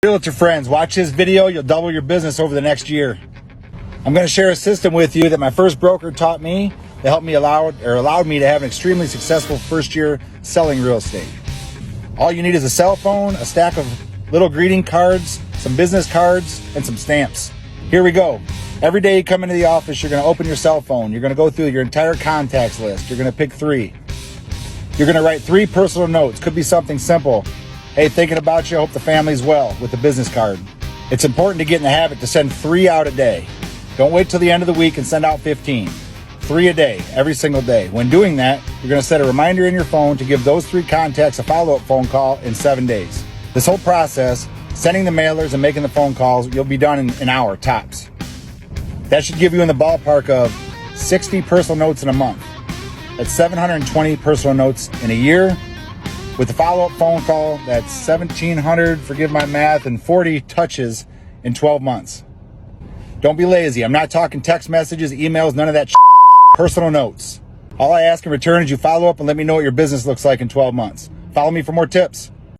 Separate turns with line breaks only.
Realtor friends, watch this video. You'll double your business over the next year. I'm going to share a system with you that my first broker taught me that helped me allowed me to have an extremely successful first year selling real estate. All you need is a cell phone, a stack of little greeting cards, some business cards, and some stamps. Here we go. Every day you come into the office, you're going to open your cell phone. You're going to go through your entire contacts list. You're going to pick 3. You're going to write 3 personal notes. Could be something simple. Hey, thinking about you, hope the family's well, with a business card. It's important to get in the habit to send 3 out a day. Don't wait till the end of the week and send out 15. 3 a day, every single day. When doing that, you're going to set a reminder in your phone to give those 3 contacts a follow-up phone call in 7 days. This whole process, sending the mailers and making the phone calls, you'll be done in an hour tops. That should give you in the ballpark of 60 personal notes in a month. That's 720 personal notes in a year. With the follow-up phone call, that's 1,700, forgive my math, and 40 touches in 12 months. Don't be lazy. I'm not talking text messages, emails, none of that personal notes. All I ask in return is you follow up and let me know what your business looks like in 12 months. Follow me for more tips.